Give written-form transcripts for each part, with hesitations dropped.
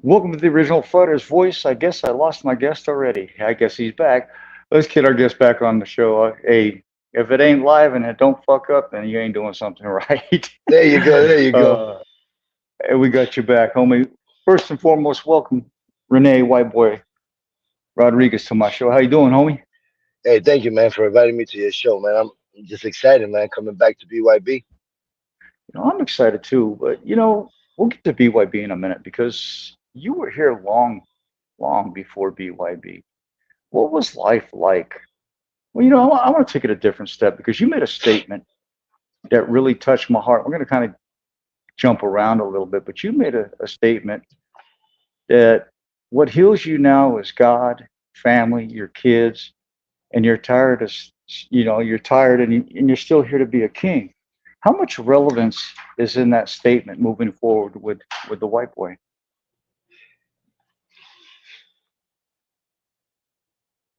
Welcome to the original Fighter's Voice. I guess I lost my guest already. I guess he's back. Let's get our guest back on the show. Hey, if it ain't live and it don't fuck up, then you ain't doing something right. There you go. There you go. uh, and we got you back, homie. First and foremost, welcome Rene Whiteboy Rodriguez to my show. How you doing, homie? Hey, thank you, man, for inviting me to your show, man. I'm just excited, man, coming back to BYB. I'm excited too, but we'll get to BYB in a minute because you were here long, long before BYB. What was life like? Well, I want to take it a different step because you made a statement that really touched my heart. We're going to kind of jump around a little bit, but you made a statement that what heals you now is God, family, your kids, and you're tired of, you're tired and you're still here to be a king. How much relevance is in that statement moving forward with the white boy?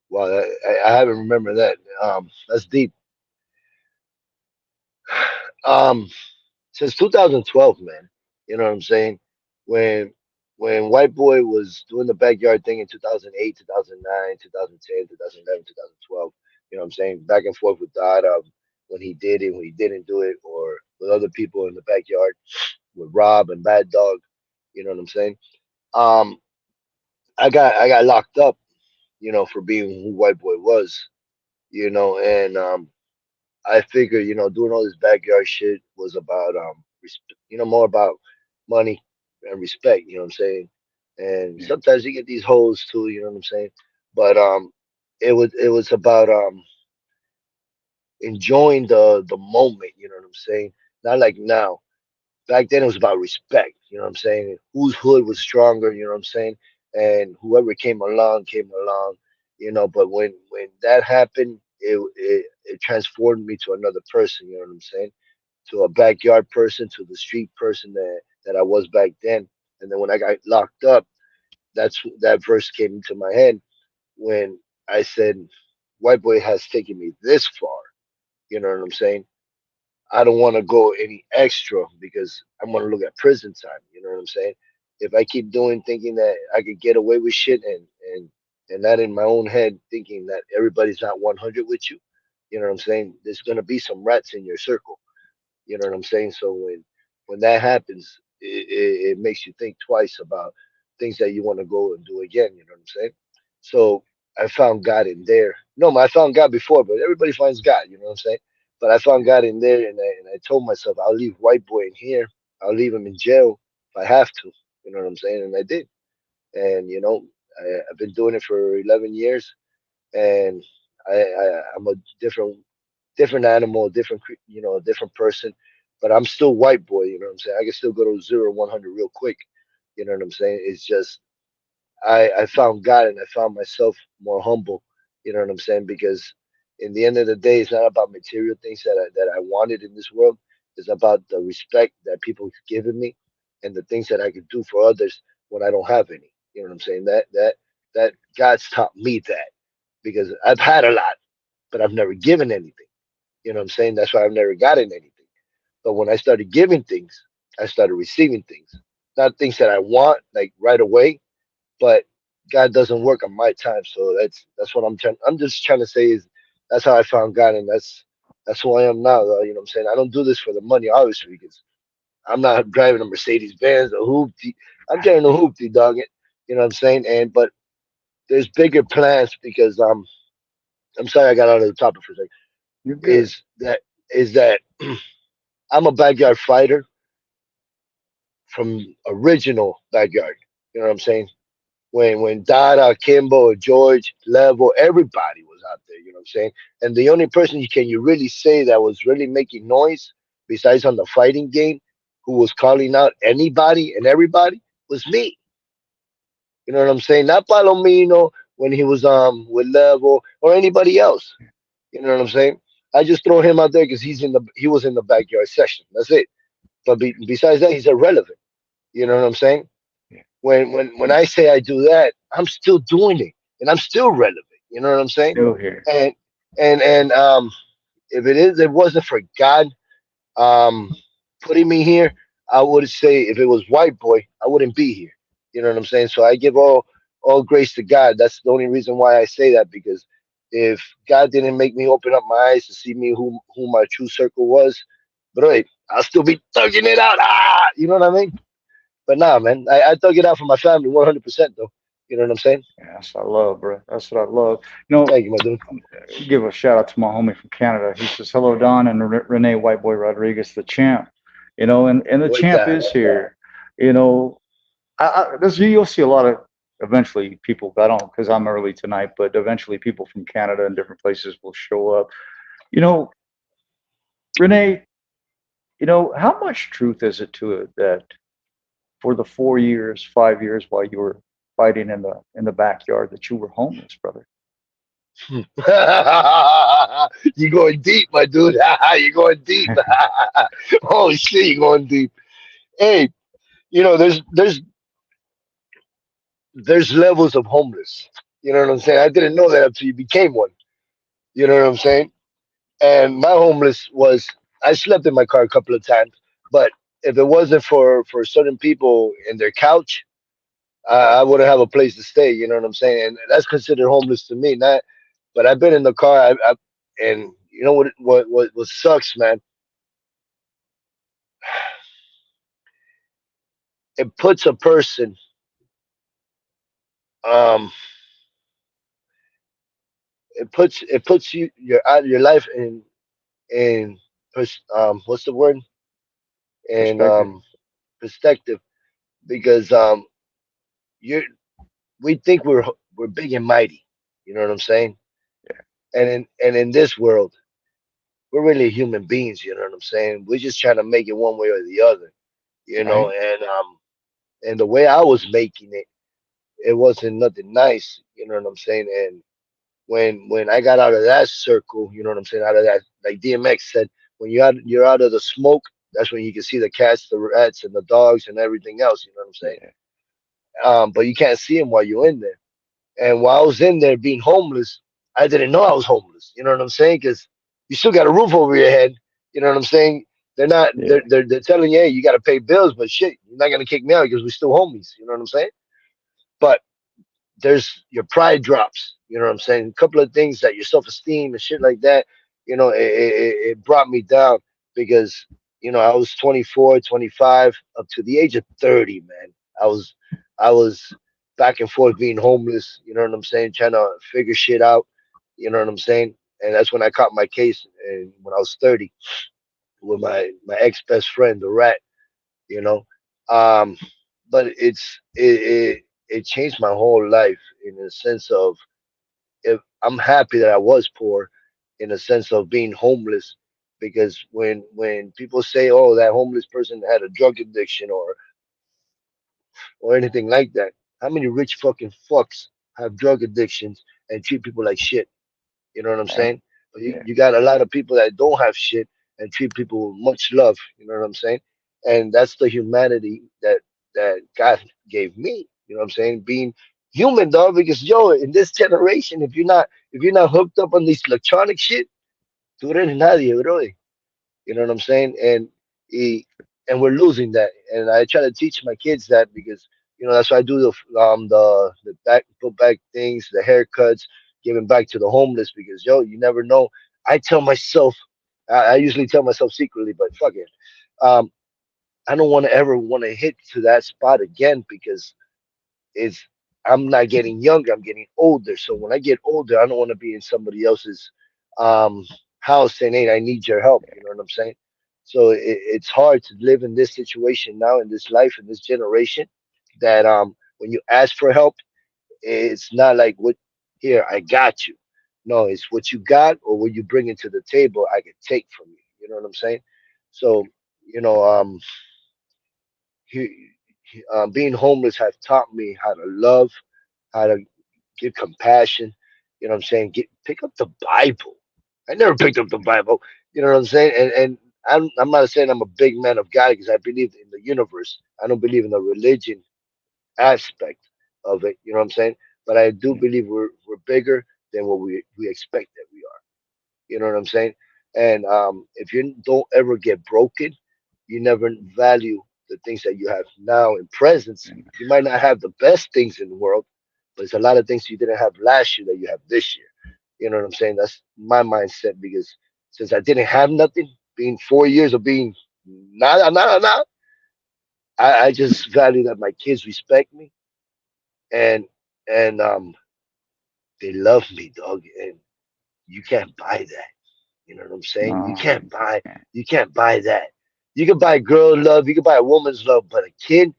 Wow, I haven't remembered that. That's deep. Um, since 2012, man. You know what I'm saying? When when White Boy was doing the backyard thing in 2008, 2009, 2010, 2011, 2012. You know what I'm saying? Back and forth with Dad, when he did it, when he didn't do it, or with other people in the backyard with Rob and Bad Dog. You know what I'm saying? Um, I got locked up, for being who White Boy was, and I figured, doing all this backyard shit was about more about money and respect, you know what I'm saying? And Yeah, sometimes you get these hoes too, you know what I'm saying? But it was about enjoying the moment, you know what I'm saying? Not like now. Back then it was about respect, you know what I'm saying? Whose hood was stronger, you know what I'm saying? And whoever came along, but when that happened, it transformed me to another person, you know what I'm saying? To a backyard person, to the street person that I was back then. And then when I got locked up, that verse came into my head when I said, "White boy has taken me this far." You know what I'm saying? I don't want to go any extra because I'm gonna look at prison time. You know what I'm saying? If I keep doing thinking that I could get away with shit and that in my own head thinking that everybody's not 100 with you, you know what I'm saying? There's gonna be some rats in your circle. You know what I'm saying? So when that happens, it makes you think twice about things that you want to go and do again. You know what I'm saying? So I found God in there. No, I found God before, but everybody finds God. You know what I'm saying? But I found God in there, and I told myself I'll leave White Boy in here. I'll leave him in jail if I have to. You know what I'm saying? And I did. And I've been doing it for 11 years, and I'm a different animal, a different person. But I'm still White Boy. You know what I'm saying? I can still go to 0 to 100 real quick. You know what I'm saying? It's just I found God and I found myself more humble. You know what I'm saying? Because in the end of the day, it's not about material things that I wanted in this world. It's about the respect that people have given me and the things that I could do for others when I don't have any. You know what I'm saying? That God's taught me that because I've had a lot, but I've never given anything. You know what I'm saying? That's why I've never gotten anything. But when I started giving things, I started receiving things. Not things that I want like right away, but God doesn't work on my time. So that's what I'm just trying to say is that's how I found God, and that's who I am now. Though, you know what I'm saying? I don't do this for the money, obviously, because I'm not driving a Mercedes Benz or hoopty. I'm driving a hoopty, dog. It. You know what I'm saying? And but there's bigger plans because I'm sorry I got out of the topic for a second. you're good. Is that I'm a backyard fighter from original backyard. You know what I'm saying? When Dada, Kimbo, George, Level, everybody was out there, you know what I'm saying? And the only person you really say that was really making noise, besides on the fighting game, who was calling out anybody and everybody, was me. You know what I'm saying? Not Palomino when he was with Level or anybody else. You know what I'm saying? I just throw him out there because he was in the backyard session. That's it. But besides that, he's irrelevant. You know what I'm saying? Yeah, When I say I do that, I'm still doing it and I'm still relevant. You know what I'm saying? still here. And and if it wasn't for God um putting me here, I would say if it was White Boy, I wouldn't be here. You know what I'm saying? So I give all grace to God. That's the only reason why I say that, because if God didn't make me open up my eyes to see me who my true circle was, but wait, I'll still be thugging it out. You know what I mean? But nah, man, I thug it out for my family 100% though. You know what I'm saying? Yeah, that's what I love, bro. That's what I love. You know, Thank you, my dude. give a shout out to my homie from Canada. He says, "Hello, Don and Rene Whiteboy Rodriguez, the champ." You know, and the What's champ that? is here. You know, you'll see a lot of eventually people. I don't because I'm early tonight, but eventually people from Canada and different places will show up. You know, Rene. You know, how much truth is it to it that for the 4 years, 5 years while you were fighting in the backyard that you were homeless, brother? You going deep, my dude. You going deep. Oh shit, you going deep. Hey, there's levels of homeless. You know what I'm saying? I didn't know that until you became one. You know what I'm saying? And my homeless was, I slept in my car a couple of times, but if it wasn't for certain people in their couch, I wouldn't have a place to stay. You know what I'm saying? And that's considered homeless to me. Not, but I've been in the car. And you know what sucks, man? It puts a person, um, it puts you your life in what's the word, in Perspective. perspective, because you we think we're big and mighty. You know what I'm saying? Yeah. And in this world, we're really human beings. You know what I'm saying? We're just trying to make it one way or the other. You know, Right. and the way I was making it, it wasn't nothing nice. You know what I'm saying? And when I got out of that circle, you know what I'm saying? Out of that, like DMX said, when you're out of the smoke, that's when you can see the cats, the rats, and the dogs, and everything else. You know what I'm saying? Yeah. But you can't see them while you're in there. And while I was in there being homeless, I didn't know I was homeless. You know what I'm saying? Because you still got a roof over your head. You know what I'm saying? They're not. Yeah. They're telling you, hey, you got to pay bills, but shit, you're not gonna kick me out because we're still homies. You know what I'm saying? But there's your pride drops. You know what I'm saying? A couple of things that your self esteem and shit like that. It brought me down because I was 24, 25, up to the age of 30. Man, I was I was back and forth being homeless. You know what I'm saying? Trying to figure shit out. You know what I'm saying? And that's when I caught my case, and when I was 30, with my ex best friend, the rat. You know, um, but it changed my whole life in the sense of, if I'm happy that I was poor, in the sense of being homeless, because when people say, oh, that homeless person had a drug addiction or anything like that, how many rich fucking fucks have drug addictions and treat people like shit? You know what I'm Right. saying? But you, Yeah. you got a lot of people that don't have shit and treat people with much love. You know what I'm saying? And that's the humanity that God gave me. You know what I'm saying? Being human, dog. Because yo, in this generation, if you're not hooked up on this electronic shit, tú eres nadie, bro. You know what I'm saying? He, and we're losing that. And I try to teach my kids that, because that's why I do the back put back things, the haircuts, giving back to the homeless, because yo, you never know. I tell myself, I usually tell myself secretly, but fuck it. Um, I don't want to ever want to hit to that spot again, because it's I'm not getting younger, I'm getting older. So when I get older, I don't want to be in somebody else's um house saying, hey, I need your help. You know what I'm saying? So it's hard to live in this situation now, in this life, in this generation, that when you ask for help, it's not like, what, here, I got you. No, it's what you got or what you bring into the table I can take from you. You know what I'm saying? So, you know, being homeless has taught me how to love, how to give compassion. You know what I'm saying? Pick up the Bible. I never picked up the Bible. You know what I'm saying? And I'm not saying I'm a big man of God, because I believe in the universe. I don't believe in the religion aspect of it. You know what I'm saying? But I do Yeah. believe we're bigger than what we expect that we are. You know what I'm saying? And if you don't ever get broken, you never value the things that you have now in presence. And, You might not have the best things in the world, but it's a lot of things you didn't have last year that you have this year. You know what I'm saying? That's my mindset because since I didn't have nothing, being 4 years of being nada, nada, nada, I just value that my kids respect me and and they love me, dog. And you can't buy that. You know what I'm saying? You no, can't buy you can't buy that. You can buy girl love, you can buy a woman's love, but a kid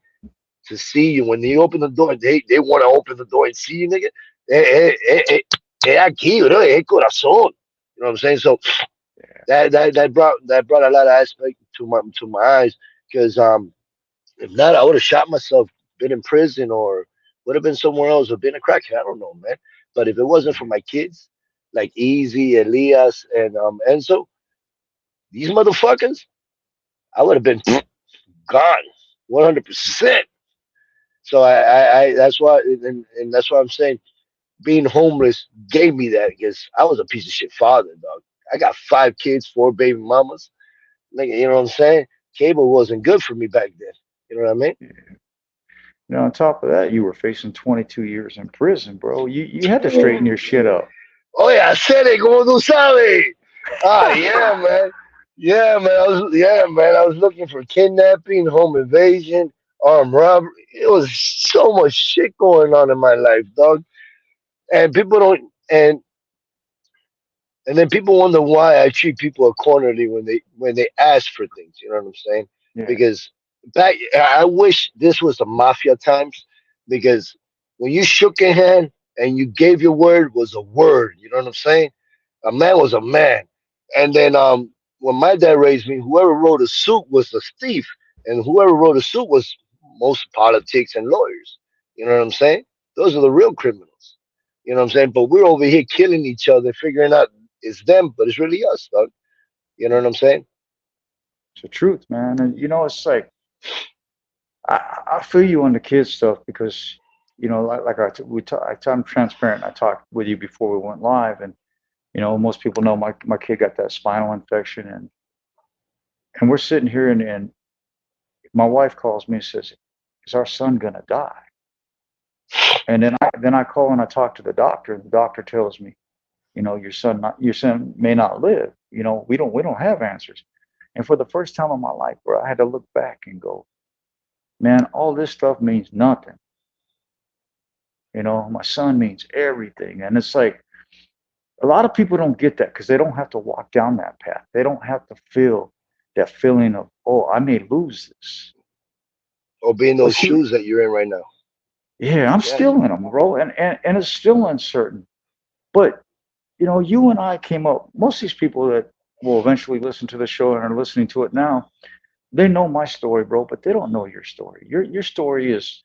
to see you when you open the door, they want to open the door and see you, nigga. Aquí, bro, corazón. You know what I'm saying? So that brought a lot of aspect to my eyes because if not, I would have shot myself, been in prison, or would have been somewhere else, or been a crackhead. I don't know, man. But if it wasn't for my kids, like Easy, Elias, and Enzo, these motherfuckers, I would have been gone, 100%. So I that's why, and that's why I'm saying being homeless gave me that because I was a piece of shit father, dog. I got 5 kids, 4 baby mamas. Nigga, you know what I'm saying? Cable wasn't good for me back then. You know what I mean? on top of that, you were facing 22 years in prison, bro. You had to straighten your shit up. Oye, hacer como tú sabes. Ah, yeah, man. Yeah, man. I was looking for kidnapping, home invasion, armed robbery. It was so much shit going on in my life, dog. And people don't and then people wonder why I treat people accordingly when they ask for things. You know what I'm saying? Yeah, Because back, I wish this was the mafia times. Because when you shook a hand and you gave your word was a word. You know what I'm saying? A man was a man. And then when my dad raised me, whoever wrote a suit was the thief, and whoever wrote a suit was most politics and lawyers. You know what I'm saying? Those are the real criminals. You know what I'm saying? But we're over here killing each other, figuring out it's them, but it's really us, dog. You know what I'm saying? it's the truth, man. And it's like I feel you on the kids stuff because like I'm transparent. I talked with you before we went live, and most people know my kid got that spinal infection, and we're sitting here, and my wife calls me and says, "Is our son gonna die?" And then I call and I talk to the doctor, and the doctor tells me, your son may not live. We don't have answers. And for the first time in my life, bro, I had to look back and go, man, all this stuff means nothing. My son means everything. And it's like a lot of people don't get that because they don't have to walk down that path. They don't have to feel that feeling of, oh, I may lose this. Or be in But those see, shoes that you're in right now. yeah, I'm Yeah. still in them, bro. And it's still uncertain. But, you and I came up, most of these people that will eventually listen to the show and are listening to it now, they know my story, bro, but they don't know your story. Your story is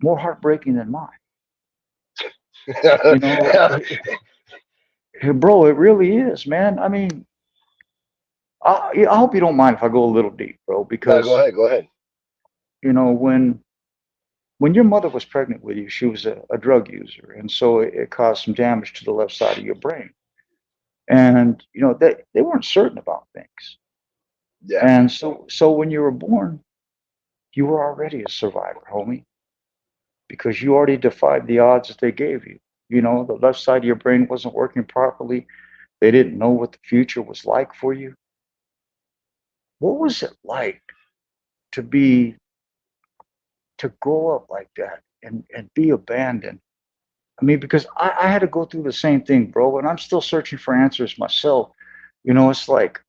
more heartbreaking than mine. You know, bro, it really is, man. I mean, I hope you don't mind if I go a little deep, bro, No, go because ahead, go ahead. when your mother was pregnant with you, she was a drug user, and so it caused some damage to the left side of your brain. And they weren't certain about things, Yeah. and so when you were born, you were already a survivor, homie, because you already defied the odds that they gave you. The left side of your brain wasn't working properly. They didn't know what the future was like for you. What was it like to be to grow up like that and be abandoned? I mean, because I had to go through the same thing, bro, and I'm still searching for answers myself. It's like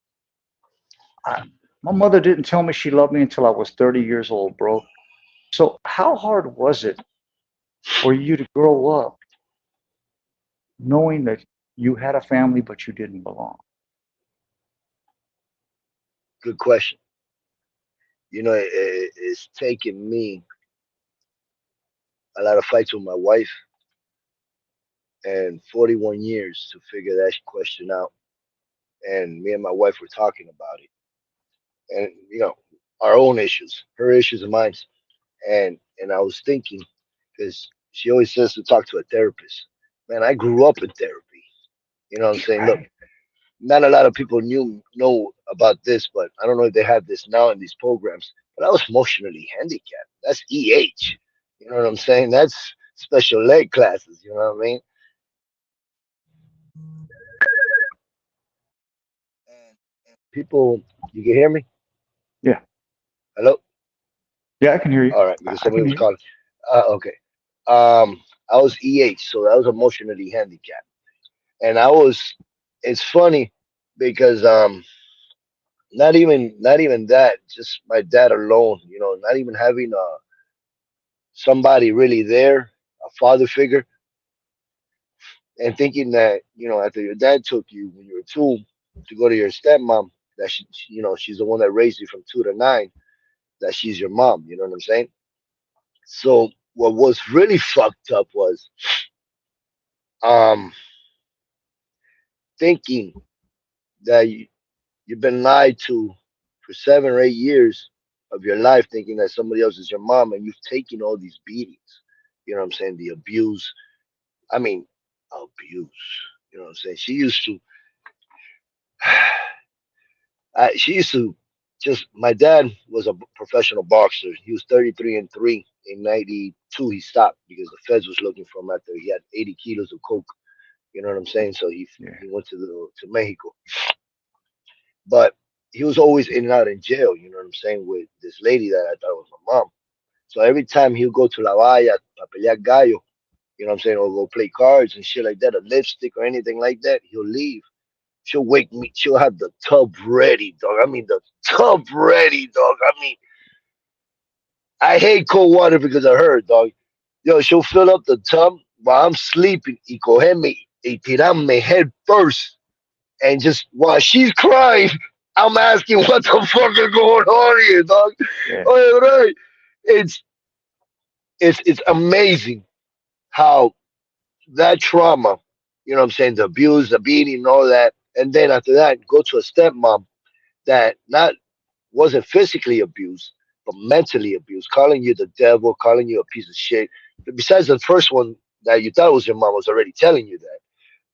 I, my mother didn't tell me she loved me until I was 30 years old, bro. So how hard was it for you to grow up knowing that you had a family but you didn't belong? Good question. It's taken me a lot of fights with my wife and 41 years to figure that question out. And me and my wife were talking about it. And, our own issues, her issues and mine. And I was thinking, because she always says to talk to a therapist. Man, I grew up in therapy. You know what I'm saying? Look, Right. not a lot of people know about this, but I don't know if they have this now in these programs. But I was emotionally handicapped. That's EH. You know what I'm saying? That's special ed classes. You know what I mean? And people, you can hear me? Yeah. Hello? Yeah, I can hear you. All right, I, because I somebody can was hear you. calling. Okay. I was EH, so I was emotionally handicapped, and I was. It's funny because not even that, just my dad alone. You know, not even having somebody really there, a father figure, and thinking that after your dad took you when you were two to go to your stepmom, that she's the one that raised you from 2 to 9, that she's your mom. You know what I'm saying? So what was really fucked up was um thinking that you've been lied to for 7 or 8 years of your life, thinking that somebody else is your mom, and you've taken all these beatings. You know what I'm saying? The abuse. I mean, abuse. You know what I'm saying? She used to just. My dad was a professional boxer. He was 33-3 in '92. He stopped because the feds was looking for him after he had 80 kilos of coke. You know what I'm saying? So Yeah. he went to Mexico, but he was always in and out in jail. You know what I'm saying? With this lady that I thought was my mom. So every time he'll go to La Valla, a pelear gallo, you know what I'm saying, or go play cards and shit like that, a lipstick or anything like that, he'll leave. She'll wake me. She'll have the tub ready, dog. I mean, the tub ready, dog. I mean, I hate cold water because of her, dog. Yo, she'll fill up the tub while I'm sleeping y cogerme y tirarme head first. And just while she's crying, I'm asking what the fuck is going on here, dog. Yeah. Oh, right. It's it's amazing how that trauma, you know what I'm saying, the abuse, the beating, and all that, and then after that, go to a stepmom that not wasn't physically abused, but mentally abused, calling you the devil, calling you a piece of shit. But besides the first one that you thought was your mom was already telling you that.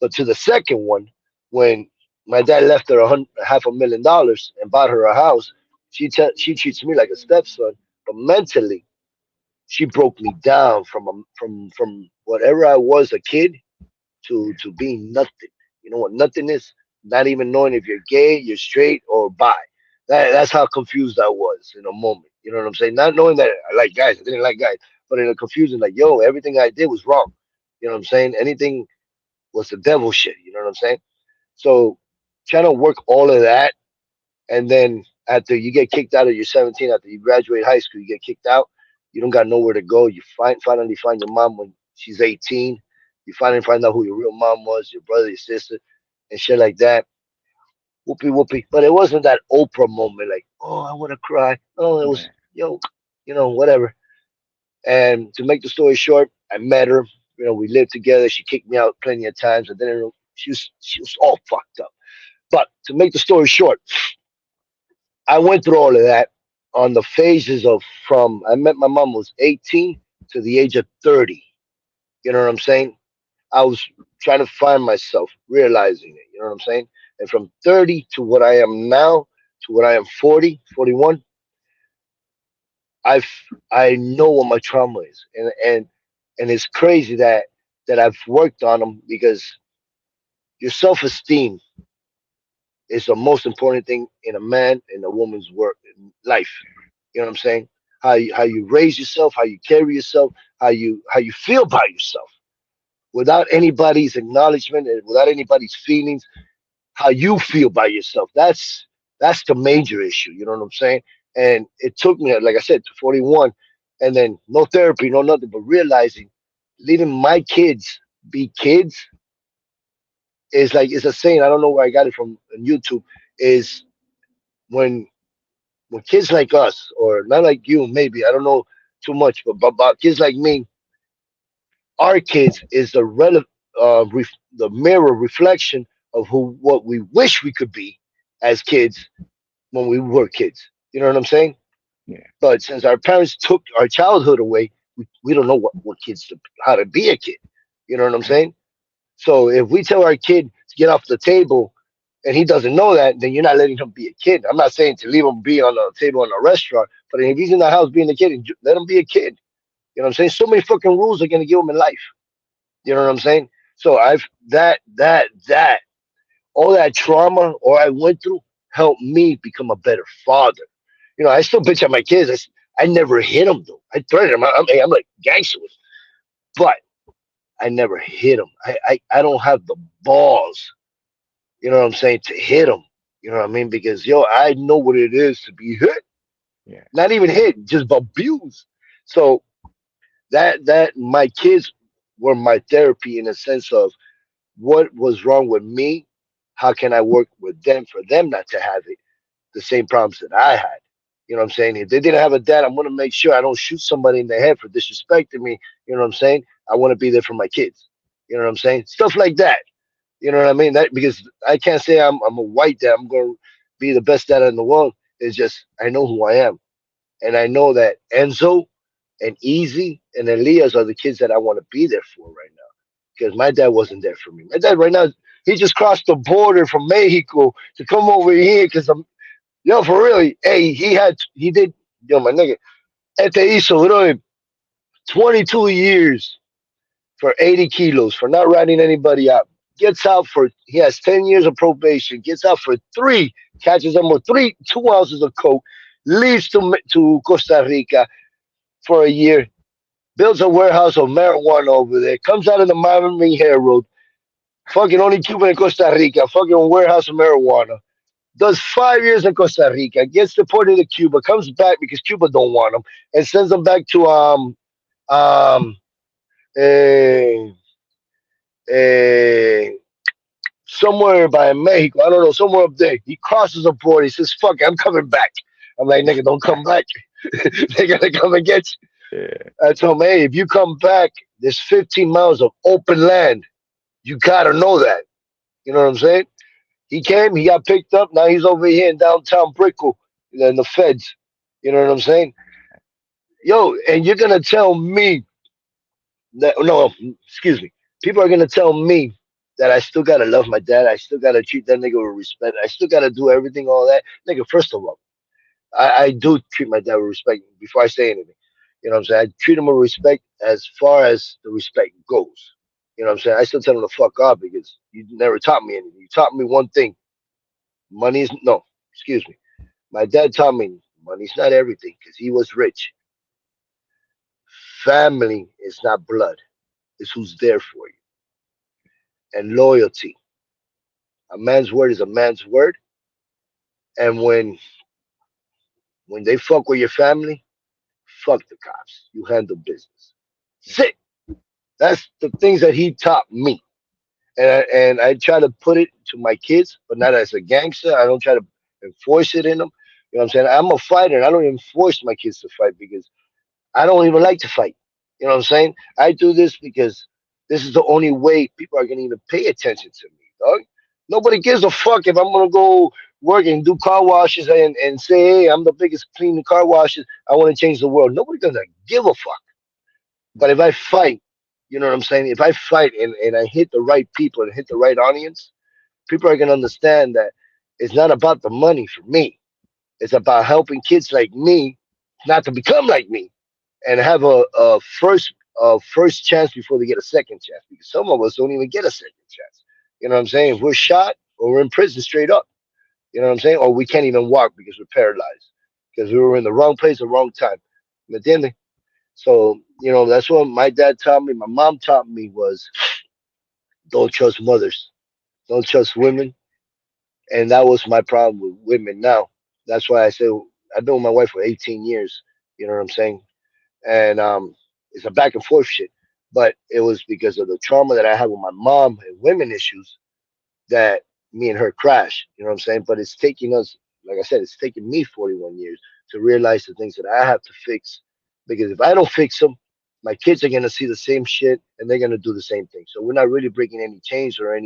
But to the second one, when my dad left her $500,000 and bought her a house, she treats me like a stepson, but mentally she broke me down from whatever I was a kid to being nothing. You know what nothing is? Not even knowing if you're gay, you're straight, or bi. That's how confused I was in a moment. You know what I'm saying? Not knowing that I like guys, I didn't like guys, but in a confusion, like, yo, everything I did was wrong. You know what I'm saying? Anything was the devil shit. You know what I'm saying? So trying to work all of that, and then after you get kicked out of your 17, after you graduate high school, you get kicked out. You don't got nowhere to go. You finally find your mom when she's 18. You finally find out who your real mom was, your brother, your sister, and shit like that. Whoopee whoopee. But it wasn't that Oprah moment, like, oh, I want to cry. Oh, it was, Yeah. whatever. And to make the story short, I met her. We lived together. She kicked me out plenty of times, and then she was all fucked up. But to make the story short, I went through all of that on the phases of from I met my mom was 18 to the age of 30. You know what I'm saying? I was trying to find myself, realizing it. You know what I'm saying? And from 30 to what I am now, to what I am 40, 41, I've I know what my trauma is, and it's crazy that I've worked on them because your self esteem is the most important thing in a man and a woman's work life. You know what I'm saying? How you raise yourself, how you carry yourself, how you feel about yourself, without anybody's acknowledgement and without anybody's feelings. How you feel by yourself. That's the major issue. You know what I'm saying? And it took me, like I said, to 41, and then no therapy, no nothing, but realizing leaving my kids be kids is like it's a saying. I don't know where I got it from on YouTube. Is when when kids like us, or not like you, maybe I don't know too much, but about kids like me, our kids is the mirror reflection of who what we wish we could be as kids when we were kids. You know what I'm saying? Yeah. But since our parents took our childhood away, we don't know what kids how to be a kid. You know what I'm Yeah. saying? So if we tell our kid to get off the table and he doesn't know that, then you're not letting him be a kid. I'm not saying to leave him be on a table in a restaurant, but if he's in the house being a kid, let him be a kid. You know what I'm saying? So many fucking rules are gonna give him in life. You know what I'm saying? So I've that all that trauma or I went through helped me become a better father. You know, I still bitch at my kids. I never hit them though. I threatened them. I'm like gangster with 'em. But I never hit them. I don't have the balls. You know what I'm saying, to hit them. You know what I mean? Because yo, I know what it is to be hit. Yeah. Not even hit, just abused. So that my kids were my therapy in a sense of what was wrong with me. How can I work with them for them not to have it, the same problems that I had? You know what I'm saying? If they didn't have a dad, I'm gonna make sure I don't shoot somebody in the head for disrespecting me. You know what I'm saying? I want to be there for my kids. You know what I'm saying? Stuff like that. You know what I mean? That because I can't say I'm a white dad. I'm gonna be the best dad in the world. It's just I know who I am, and I know that Enzo and Easy and Elias are the kids that I want to be there for right now. Because my dad wasn't there for me. My dad right now, he just crossed the border from Mexico to come over here because I'm yo for real. Hey, he did yo my nigga. Este hizo bro 22 years for 80 kilos for not ratting anybody out. Gets out for he has 10 years of probation. Gets out for three, catches them with 2 ounces of coke, leaves to Costa Rica for a year, builds a warehouse of marijuana over there, comes out of the Miami Herald, fucking only Cuban in Costa Rica, fucking warehouse of marijuana. Does 5 years in Costa Rica, gets deported to Cuba, comes back because Cuba don't want him, and sends him back to um eh, eh, somewhere by Mexico. I don't know, somewhere up there. He crosses the border. He says, "Fuck it, I'm coming back." I'm like, "Nigga, don't come back. They're gonna come and get you." Yeah. I told him, "Hey, if you come back, there's 15 miles of open land. You gotta know that." You know what I'm saying? He came. He got picked up. Now he's over here in downtown Brickell in the feds. You know what I'm saying? Yo, and you're gonna tell me that no, excuse me. People are gonna tell me that I still gotta love my dad. I still gotta treat that nigga with respect. I still gotta do everything, all that. Nigga, first of all, I do treat my dad with respect before I say anything. You know what I'm saying? I treat him with respect as far as the respect goes. You know what I'm saying? I still tell him to fuck off because you never taught me anything. You taught me one thing. Money is no, excuse me. My dad taught me money's not everything because he was rich. Family is not blood. It's who's there for you. And loyalty. A man's word is a man's word. And when they fuck with your family, fuck the cops. You handle business. That's it. That's the things that he taught me. And I try to put it to my kids, but not as a gangster. I don't try to enforce it in them. You know what I'm saying? I'm a fighter and I don't even force my kids to fight because I don't even like to fight. You know what I'm saying? I do this because this is the only way people are gonna even pay attention to me, dog. Nobody gives a fuck if I'm gonna go work and do car washes and say, hey, I'm the biggest cleaning car washes. I want to change the world. Nobody gonna give a fuck. But if I fight, you know what I'm saying? If I fight and I hit the right people and hit the right audience, people are gonna understand that it's not about the money for me. It's about helping kids like me not to become like me and have a first chance before they get a second chance. Because some of us don't even get a second chance. You know what I'm saying? If we're shot or we're in prison straight up. You know what I'm saying? Or we can't even walk because we're paralyzed. Because we were in the wrong place at the wrong time. ¿Me entiende? So, that's what my dad taught me, my mom taught me was don't trust mothers. Don't trust women. And that was my problem with women now. That's why I say I've been with my wife for 18 years. You know what I'm saying? And it's a back and forth shit. But it was because of the trauma that I had with my mom and women issues that me and her crash. You know what I'm saying? But it's taking us, like I said, it's taken me 41 years to realize the things that I have to fix. Because if I don't fix them, my kids are gonna see the same shit and they're gonna do the same thing. So we're not really breaking any chains or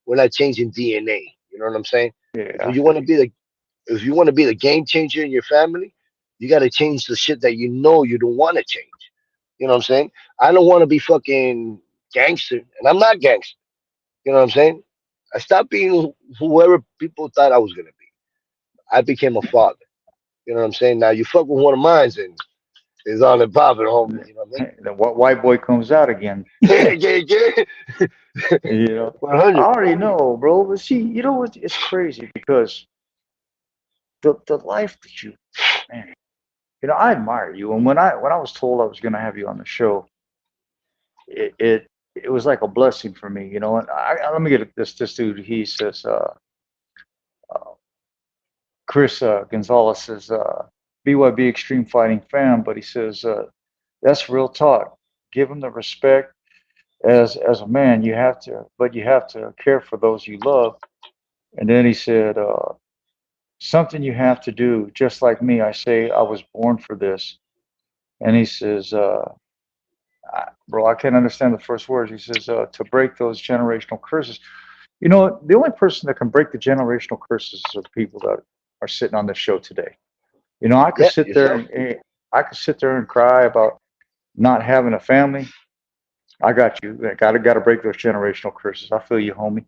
we're not changing DNA. You know what I'm saying? Yeah. If I you feel want to you. be the if you want to be the game changer in your family, you got to change the shit that you know you don't want to change. You know what I'm saying? I don't want to be fucking gangster, and I'm not gangster. You know what I'm saying? I stopped being whoever people thought I was gonna be. I became a father. You know what I'm saying? Now you fuck with one of mine and it's on and popping, homie. You know what I mean? The white boy comes out again. Yeah, yeah, yeah. You know, I 100. already know, bro. But see, you know what? It's crazy because the life that you, man, I admire you. And when I was told I was going to have you on the show, it was like a blessing for me. And let me get this dude. He says, uh, Chris Gonzalez is BYB Extreme Fighting fan, but he says that's real talk. Give him the respect as a man. You have to care for those you love. And then he said, something you have to do, just like me. I say I was born for this. And he says, bro, I can't understand the first words. He says, to break those generational curses. The only person that can break the generational curses are the people that are sitting on this show today. I could Yeah, sit there yourself. and cry about not having a family. I got you. I gotta break those generational curses. I feel you, homie.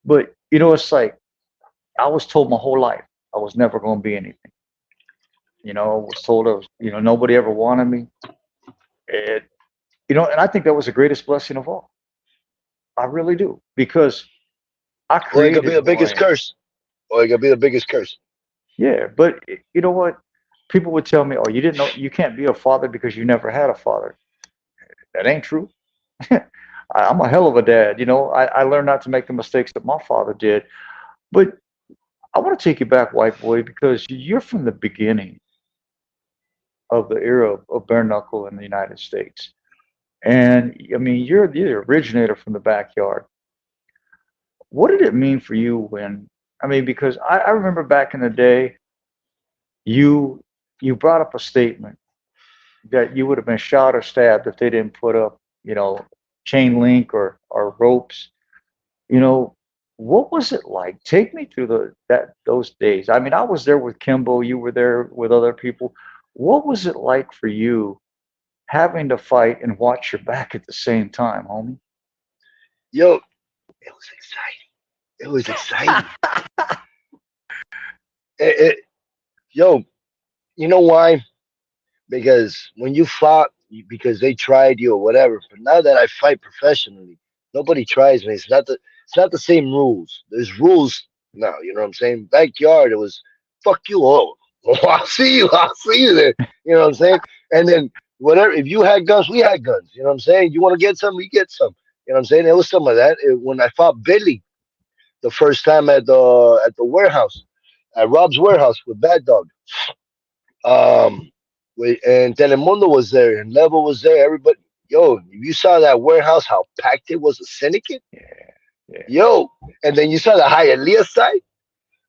But it's like I was told my whole life I was never going to be anything. I was told I was, nobody ever wanted me. And, and I think that was the greatest blessing of all. I really do because I Or it could be created the who I biggest am. curse. Or it could be the biggest curse. Yeah, but you know what? People would tell me, "Oh, you didn't know you can't be a father because you never had a father." That ain't true. I'm a hell of a dad. I learned not to make the mistakes that my father did. But I want to take you back, white boy, because you're from the beginning of the era of bare knuckle in the United States. And I mean, you're the originator from the backyard. What did it mean for you I mean, because I remember back in the day, you you brought up a statement that you would have been shot or stabbed if they didn't put up, chain link or ropes. You know, what was it like? Take me through those days. I mean, I was there with Kimbo, you were there with other people. What was it like for you having to fight and watch your back at the same time, homie? Yo, it was exciting. It was exciting. It, yo, you know why? Because when you fought, because they tried you or whatever. But now that I fight professionally, nobody tries me. It's not the same rules. There's rules now. You know what I'm saying? Backyard, it was fuck you all. I'll see you. I'll see you there. You know what I'm saying? And then whatever. If you had guns, we had guns. You know what I'm saying? You want to get some, we get some. You know what I'm saying? There was some of that. When I fought Billy the first time at the warehouse, at Rob's warehouse with Bad Dog. Um, and Telemundo was there, and Level was there. Everybody, yo, if you saw that warehouse, how packed it was, a syndicate, Yeah, yeah. yo. And then you saw the Hialeah side.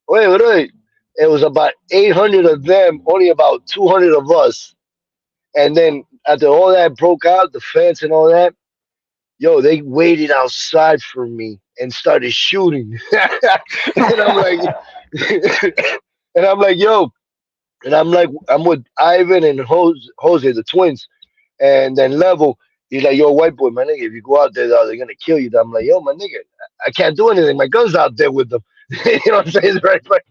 Wait. It was about 800 of them, only about 200 of us. And then after all that broke out, the fence and all that, yo, they waited outside for me and started shooting. And I'm like, and I'm like, yo, and I'm like, I'm with Ivan and Jose, the twins. And then Level, he's like, yo, white boy, my nigga, if you go out there, they're gonna kill you. I'm like, yo, my nigga, I can't do anything. My gun's out there with them. You know what I'm saying? Right, right.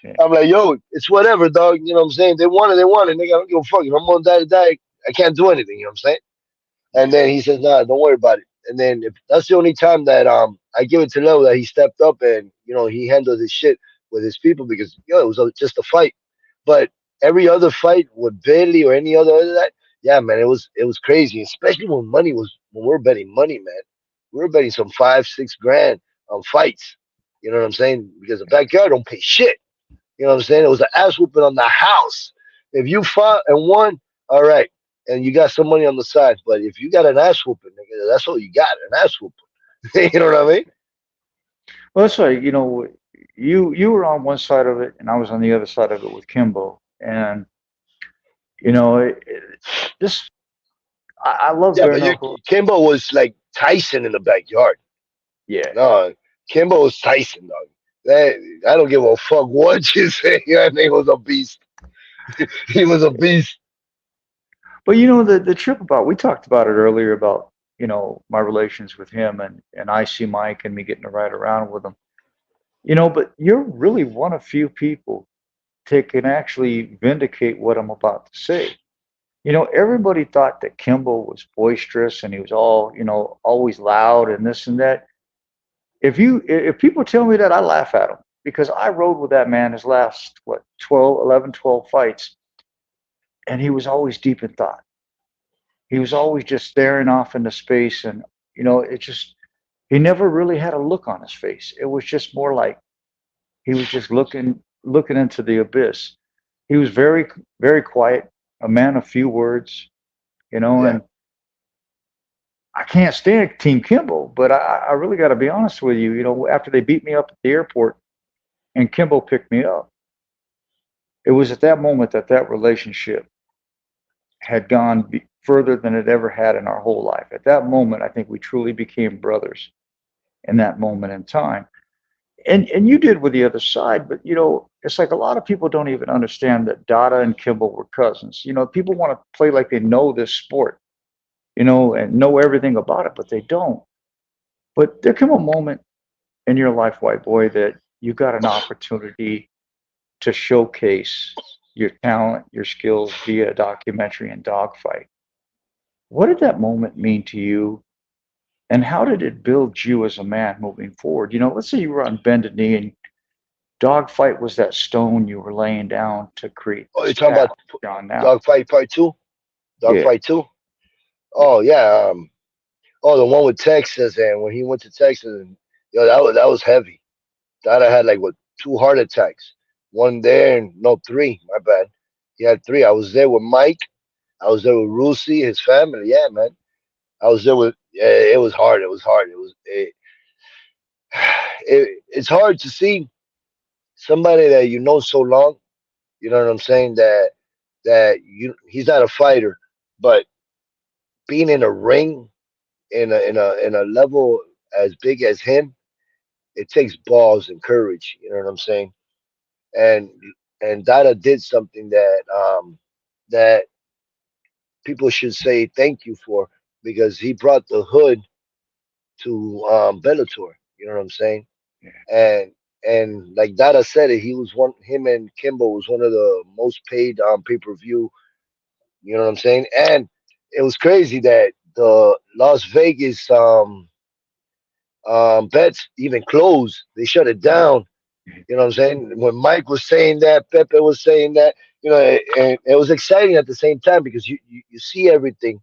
Yeah. I'm like, yo, it's whatever, dog. You know what I'm saying? They want it, they want it, nigga. I don't give a fuck. If I'm gonna die to die, I can't do anything. You know what I'm saying? And then he says, nah, don't worry about it. And then if that's the only time that I give it to Level that he stepped up and he handled his shit with his people because it was just a fight. But every other fight with Bailey or any other that, yeah, man, it was crazy. Especially when we're betting money, man. We were betting some 5, 6 grand on fights. You know what I'm saying? Because the backyard don't pay shit. You know what I'm saying? It was an ass whooping on the house. If you fought and won, all right, and you got some money on the side. But if you got an ass whooping, nigga, that's all you got, an ass whooping. You know what I mean? Well, that's right. You were on one side of it, and I was on the other side of it with Kimbo. And you know, this I love Yeah, bare but knuckle. Kimbo was like Tyson in the backyard. Yeah, No, Kimbo was Tyson, dog. That, I don't give a fuck what you say. That nigga was a beast. He was a beast. but the trip about we talked about it earlier about my relations with him and Icy Mike and me getting to ride around with him. But you're really one of few people that can actually vindicate what I'm about to say. Everybody thought that Kimball was boisterous and he was all, always loud and this and that. If people tell me that, I laugh at them because I rode with that man his last, what, 12, 11, 12 fights, and he was always deep in thought. He was always just staring off into space, and, it just, he never really had a look on his face. It was just more like he was just looking into the abyss. He was very, very quiet, a man of few words, Yeah. and I can't stand Team Kimball, but I really got to be honest with you. After they beat me up at the airport and Kimball picked me up, it was at that moment that that relationship had gone further than it ever had in our whole life. At that moment, I think we truly became brothers in that moment in time. And you did with the other side, but it's like a lot of people don't even understand that Dada and Kimball were cousins. People want to play like they know this sport, and know everything about it, but they don't. But there came a moment in your life, white boy, that you got an opportunity to showcase your talent, your skills via a documentary and dogfight. What did that moment mean to you? And how did it build you as a man moving forward? Let's say you were on bended knee and dogfight was that stone you were laying down to create Oh, you're this talking about path you're on now. Dogfight Part Two? Yeah, Dogfight Two? yeah, Oh yeah. Oh, the one with Texas, and when he went to Texas, and that was heavy. That I had like what, two heart attacks, one there and no, three. My bad. He had three. I was there with Mike. I was there with Rusi, his family. Yeah, man. I was there with. Yeah, it was hard. It was hard. It's hard to see somebody that you know so long. You know what I'm saying? He's not a fighter, but being in a ring in a level as big as him, it takes balls and courage. You know what I'm saying? And and Dada did something that people should say thank you for, because he brought the hood to Bellator. You know what I'm saying? yeah, And and like Dada said it, he was one. Him and Kimbo was one of the most paid pay-per-view. You know what I'm saying? And it was crazy that the Las Vegas bets even closed. They shut it down. You know what I'm saying? When Mike was saying that, Pepe was saying that, and it was exciting at the same time because you see everything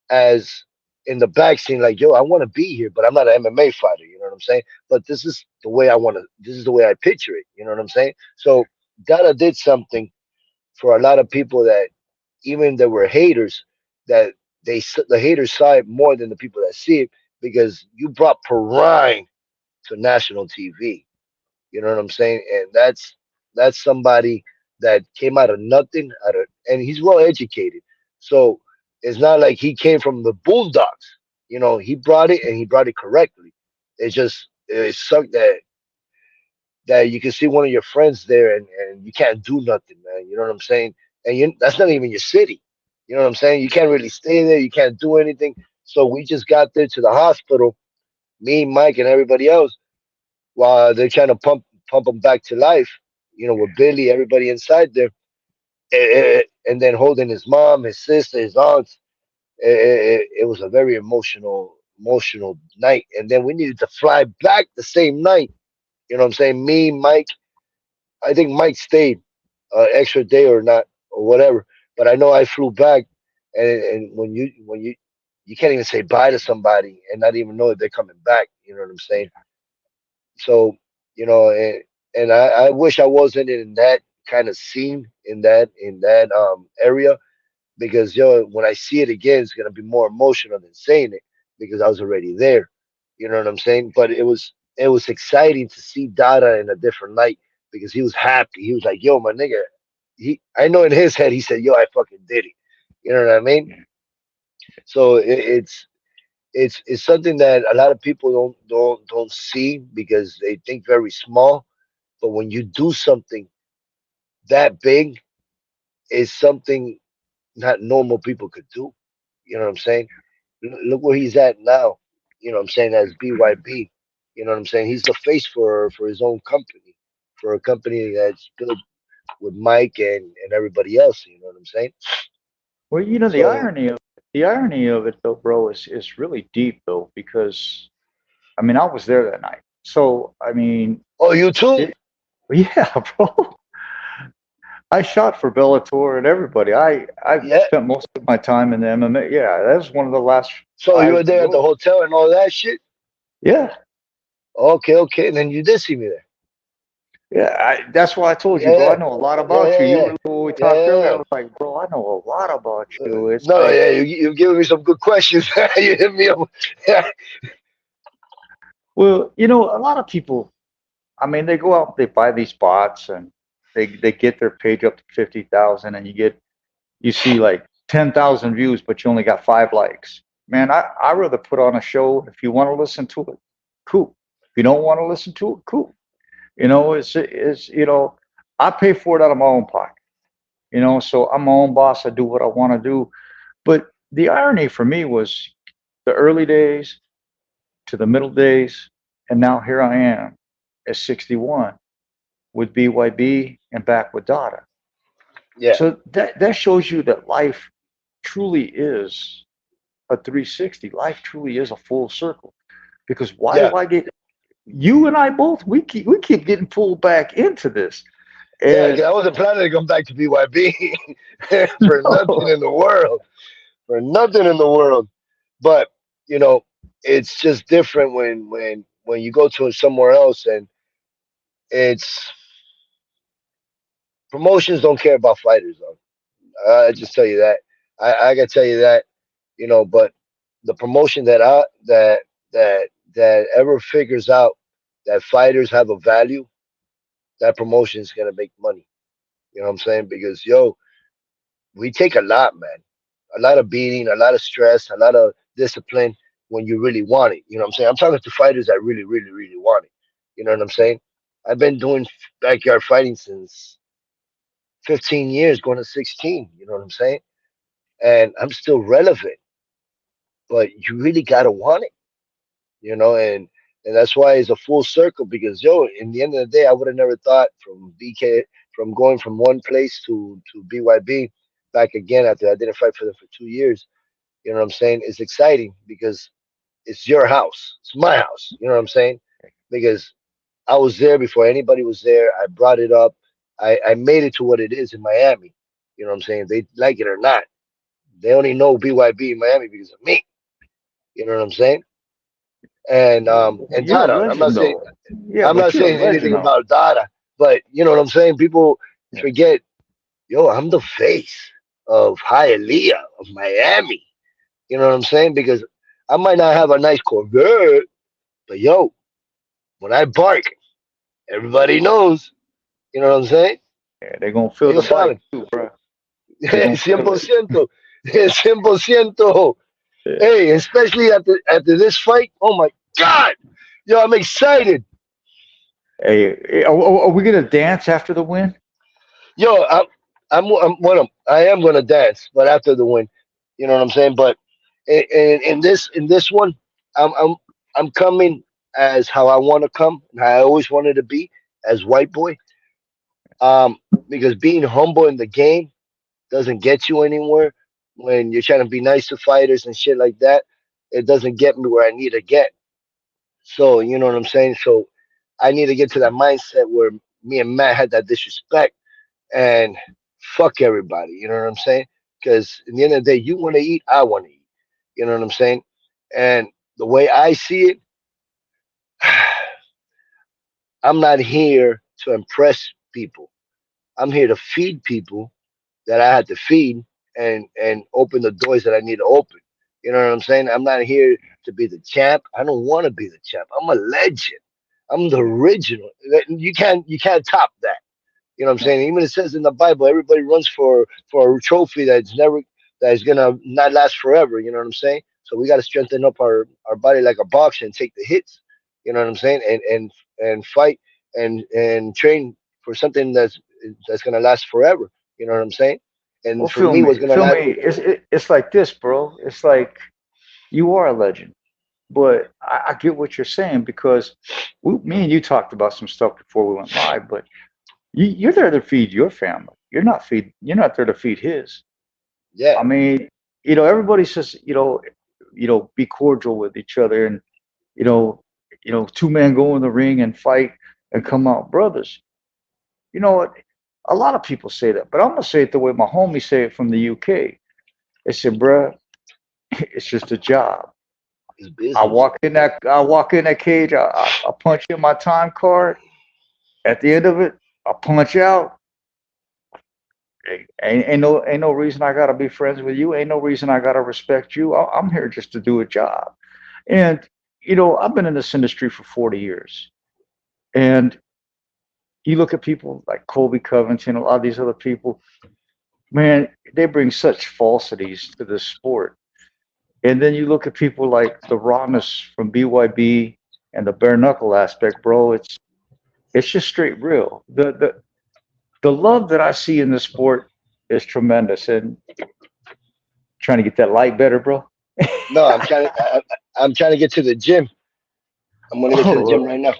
as in the back scene, like, yo, I want to be here, but I'm not an MMA fighter. You know what I'm saying? But this is the way I want to, this is the way I picture it. You know what I'm saying? So Dada did something for a lot of people that even there were haters, that the haters saw it more than the people that see it, because you brought Perrine to national TV. You know what I'm saying? And that's somebody that came out of nothing, and he's well educated. So it's not like he came from the boondocks. He brought it, and he brought it correctly. It sucked that you can see one of your friends there, and you can't do nothing, man. You know what I'm saying? And that's not even your city. You know what I'm saying? You can't really stay there. You can't do anything. So we just got there to the hospital, me, Mike, and everybody else, while they're trying to pump him back to life. With Billy, everybody inside there, and then holding his mom, his sister, his aunts. It was a very emotional night. And then we needed to fly back the same night. You know what I'm saying? Me, Mike. I think Mike stayed extra day or not or whatever. But I know I flew back, and when you can't even say bye to somebody and not even know if they're coming back. You know what I'm saying? So, and I wish I wasn't in that kind of scene, in that area, because when I see it again, it's gonna be more emotional than saying it, because I was already there. You know what I'm saying? But it was exciting to see Dada in a different light, because he was happy. He was like, "Yo, my nigga." I know in his head he said, "Yo, I fucking did it." You know what I mean? yeah, So it's something that a lot of people don't see, because they think very small. But when you do something that big, it's something not normal people could do. You know what I'm saying? Look where he's at now. You know what I'm saying? As BYB. You know what I'm saying? He's the face for his own company, for a company that's good with Mike and everybody else. You know what I'm saying? Well, So, the irony of it though, bro, is really deep though, because I mean I was there that night. So I mean, oh, you too? it, yeah, bro. I shot for Bellator and everybody. I Yeah. spent most of my time in the MMA. Yeah, that was one of the last So you five. were there at the hotel and all that shit? Yeah, Okay, okay. And then you did see me there. yeah. That's why I told you, bro. I Yeah, know a lot yeah, about you. yeah, You yeah, were when we yeah, talked yeah, earlier. I yeah. was like, bro, I know a lot about you. It's No, like, yeah, you've given me some good questions. You hit me up. Yeah, well, a lot of people. I mean, they go out, they buy these bots, and they get their page up to 50,000, and you see like 10,000 views, but you only got 5 likes. Man, I rather put on a show. If you want to listen to it, cool. If you don't want to listen to it, cool. It's I pay for it out of my own pocket. So I'm my own boss. I do what I want to do. But the irony for me was the early days to the middle days, and now here I am at 61 with BYB and back with Dada. yeah, So that shows you that life truly is a 360. Life truly is a full circle. Because why yeah, do I get you and I both we keep getting pulled back into this. yeah. And 'Cause I wasn't planning to come back to BYB for nothing in the world, for nothing in the world. But you know, it's just different when you go to somewhere else and it's promotions don't care about fighters though. I just tell you that. I gotta tell you that. But the promotion that ever figures out that fighters have a value, that promotion is gonna make money. You know what I'm saying? Because we take a lot, man. A lot of beating, a lot of stress, a lot of discipline when you really want it. You know what I'm saying? I'm talking to fighters that really, really, really want it. You know what I'm saying? I've been doing backyard fighting since 15 years, going to 16. You know what I'm saying? And I'm still relevant, but you really gotta want it. And that's why it's a full circle because in the end of the day, I would have never thought from going from one place to BYB back again after I didn't fight for them for 2 years. You know what I'm saying? It's exciting because it's your house, it's my house. You know what I'm saying? Because I was there before anybody was there. I brought it up. I made it to what it is in Miami. You know what I'm saying? They like it or not. They only know BYB in Miami because of me. You know what I'm saying? And you're a Dada. I'm not legend saying though. Yeah, I'm but not you're a saying anything legend though. about Dada, but you know what I'm saying. People Yeah. forget, I'm the face of Hialeah of Miami. You know what I'm saying? Because I might not have a nice Corvette, but when I bark, everybody knows. You know what I'm saying? Yeah, they're gonna feel the Ellos bite saben. too, bro. They're gonna feel it. 100%. 100%. Yeah. Hey, especially after this fight. Oh my God. I'm excited. Hey, are we gonna dance after the win? Yo, I am gonna dance, but after the win, you know what I'm saying. But in this one, I'm I'm coming as how I want to come, and how I always wanted to be as white boy. Um, because being humble in the game doesn't get you anywhere. When you're trying to be nice to fighters and shit like that, it doesn't get me where I need to get. So you know what I'm saying. So I need to get to that mindset where me and Matt had that disrespect and fuck everybody. You know what I'm saying? Because in the end of the day, you want to eat, I want to eat. You know what I'm saying? And the way I see it, I'm not here to impress people. I'm here to feed people that I had to feed and open the doors that I need to open. You know what I'm saying? I'm not here to be the champ. I don't want to be the champ. I'm a legend. I'm the Yeah. original. You can't top that. You know what I'm No. saying? Even it says in the Bible, everybody runs for a trophy that's gonna not last forever. You know what I'm saying? So we got to strengthen up our body like a boxer and take the hits. You know what I'm saying? And fight and train for something that's gonna last forever. You know what I'm saying? Well, And for feel me, me, what's gonna feel last? me. It's like this, bro. It's like you are a legend. but I get what you're saying because me and you talked about some stuff before we went live, but you're there to feed your family. You're not there to feed his. Yeah. I mean, everybody says, be cordial with each other and, you know, two men go in the ring and fight and come out brothers. You know what? A lot of people say that, but I'm gonna say it the way my homies say it from the UK. They said, bruh, it's just a job. It's business. I walk in that cage, I punch in my time card. At the end of it, I punch out. Ain't no reason I gotta be friends with you. Ain't no reason I gotta respect you. I'm here just to do a job. And I've been in this industry for 40 years. And you look at people like Colby Covington, a lot of these other people, man, they bring such falsities to this sport. And then you look at people like the rawness from BYB and the bare knuckle aspect, bro. It's just straight real. The love that I see in this sport is tremendous. And trying to get that light better, bro. No, I'm trying to get to the gym. I'm gonna get to the gym Oh, right now.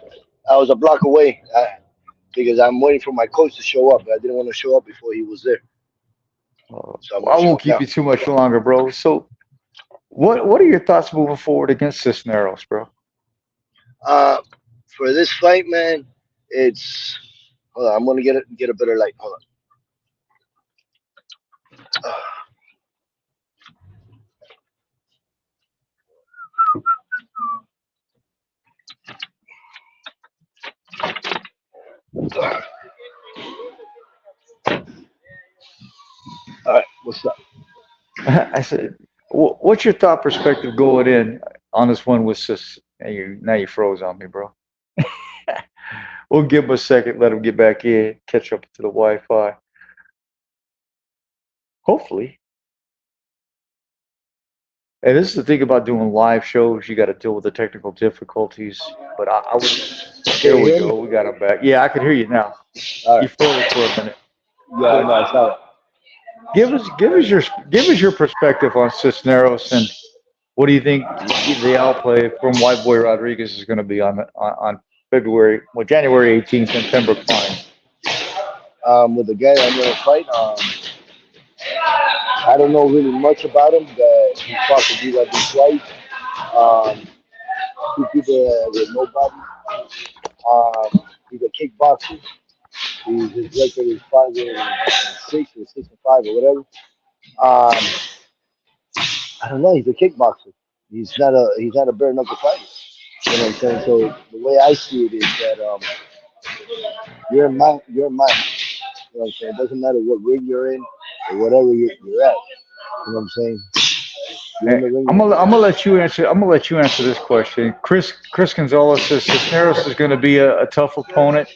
I was a block away because I'm waiting for my coach to show up. I didn't want to show up before he was there, so I'm I gonna show won't up keep now. you too much longer, bro. So, what are your thoughts moving forward against Cisneros, bro? Uh, for this fight, man, it's hold on. I'm gonna get a better light. Hold on. All right, what's up? I said, what's your thought perspective going in on this one with Cis? Now you froze on me, bro. We'll give him a second, let him get back in, catch up to the Wi-Fi. Hopefully. And this is the thing about doing live shows. You got to deal with the technical difficulties. But I would. Can There you we hear me? go. We got him back. Yeah, I can hear you now. All You right. froze for a minute. Yeah, But no, it's all right. give us your perspective on Cisneros and what do you think the outplay from White Boy Rodriguez is going to be on February, well, January 18th in Pembroke Pines? With the guy I'm gonna fight, I don't know really much about him. That he fought to be like twice. Um, two people with nobody. He's a kickboxer. His record is 5-6 or 6-5 or whatever. Um, I don't know. He's a kickboxer. He's not a bare knuckle fighter. You know what I'm saying? So the way I see it is that you're in mind. You know what I'm saying? It doesn't matter what ring you're in or whatever you're at. You know what I'm saying? You're in Eh, the ring. And I'm gonna let you answer. I'm gonna let you answer this question. Chris Gonzalez says Cisneros is going to be a tough opponent,